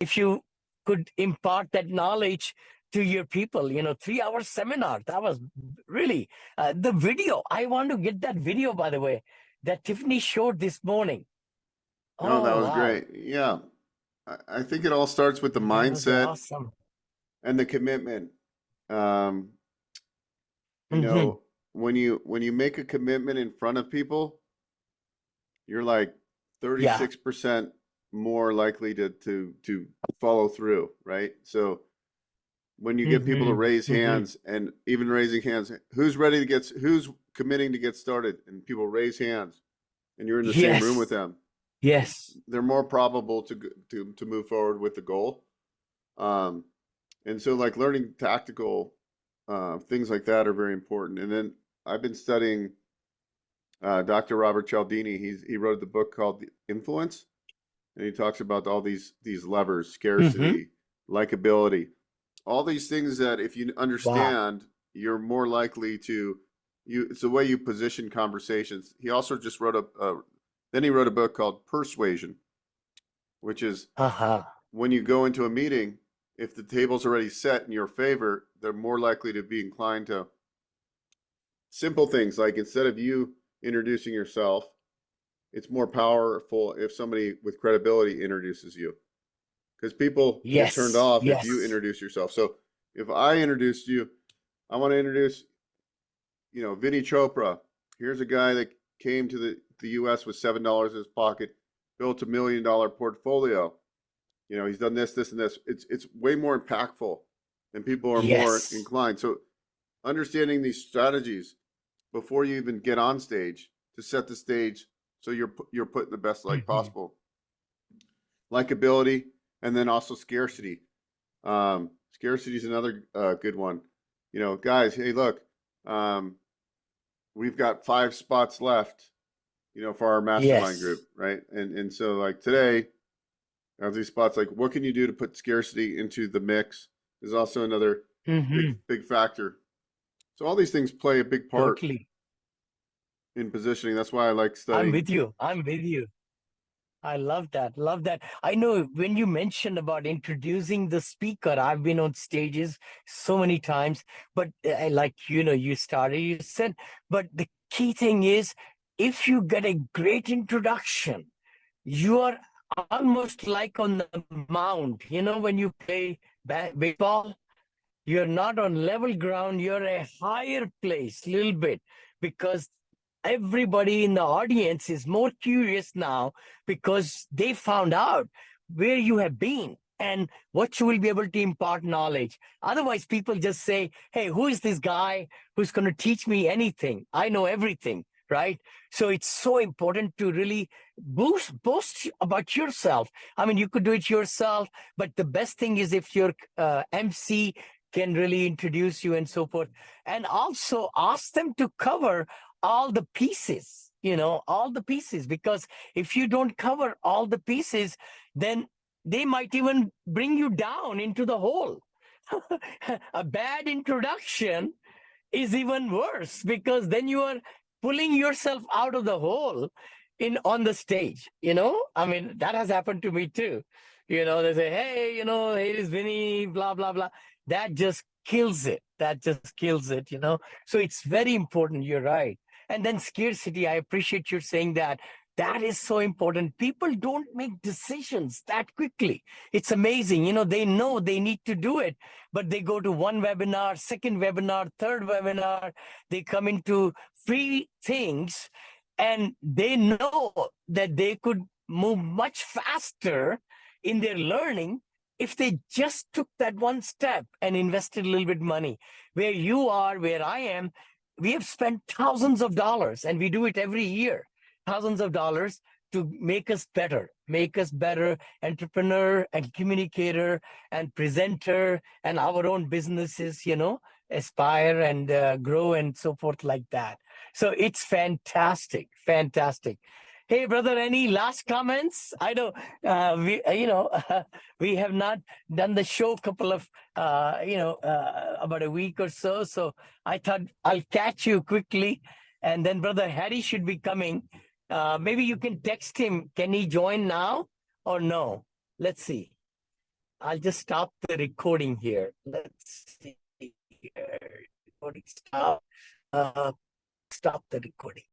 if you could impart that knowledge to your people, 3 hour seminar. That was really the video. I want to get that video, by the way, that Tiffany showed this morning. Oh, that Oh, was wow. great. Yeah. I think it all starts with the That was mindset awesome. and the commitment. Um, you Hmm. know, when you make a commitment in front of people, you're like Yeah. 36% more likely to follow through, right? So when you get people to Hmm. raise Hmm. hands, and even raising hands, who's committing to get started, and people raise hands, and you're in the same room with Yes. them, Yes. they're more probable to move forward with the goal. Um, and so like learning tactical things like that are very important. And then I've been studying Dr. Robert Cialdini. He wrote the book called Influence, and he talks about all these levers: Hmm. scarcity, likability, all these things that if you Wow. understand, you're more likely to you. It's the way you position conversations. He also just wrote then he wrote a book called Persuasion, which is Uh-huh. when you go into a meeting, if the table's already set in your favor, they're more likely to be inclined to simple things like instead of you introducing yourself, it's more powerful if somebody with credibility introduces you because people get turned Yes. off if you Yes. introduce yourself. So if I introduced you, I want to introduce, Vinny Chopra. Here's a guy that came to the US with $7 in his pocket, built $1 million portfolio. He's done this, this, and this. It's way more impactful, and people are more Yes. inclined. So understanding these strategies before you even get on stage to set the stage so you're put in the best light Hmm. possible. Likability, and then also scarcity. Scarcity is another good one. Guys, hey, look, um, we've got 5 spots left, for our mastermind Yes. group, right? And so like today, these spots, like what can you do to put scarcity into the mix is also another big Hmm. big factor. So all these things play a big part Totally. in positioning. That's why I like I'm studying. with you. I'm with you. I love that. Love that. I know when you mentioned about introducing the speaker, I've been on stages so many times, but like, you started, you said, but the key thing is if you get a great introduction, you are almost like on the mound, when you play baseball, you're not on level ground, you're a higher place, little bit, because everybody in the audience is more curious now because they found out where you have been and what you will be able to impart knowledge. Otherwise, people just say, hey, who is this guy who's going to teach me anything? I know everything, right? So it's so important to really boast about yourself. I mean, you could do it yourself, but the best thing is if your MC can really introduce you and so forth. And also ask them to cover all the pieces, all the pieces, because if you don't cover all the pieces, then they might even bring you down into the hole. A bad introduction is even worse because then you are pulling yourself out of the hole in on the stage. I mean, that has happened to me too. They say, hey, here is Vinny, blah blah blah. That just kills it. That just kills it. So it's very important. You're right. And then scarcity, I appreciate you saying that. That is so important. People don't make decisions that quickly. It's amazing. They know they need to do it, but they go to one webinar, second webinar, third webinar. They come into free things, and they know that they could move much faster in their learning if they just took that one step and invested a little bit money. Where you are, where I am, we have spent thousands of dollars, and we do it every year, thousands of dollars to make us better entrepreneur and communicator and presenter and our own businesses, aspire and grow and so forth like that. So it's fantastic, fantastic. Hey, brother, any last comments? I know we have not done the show couple of about a week or so. So I thought I'll catch you quickly, and then brother Harry should be coming. Maybe you can text him. Can he join now or no? Let's see. I'll just stop the recording here. Let's see here. Recording stop. Uh, Stop the recording.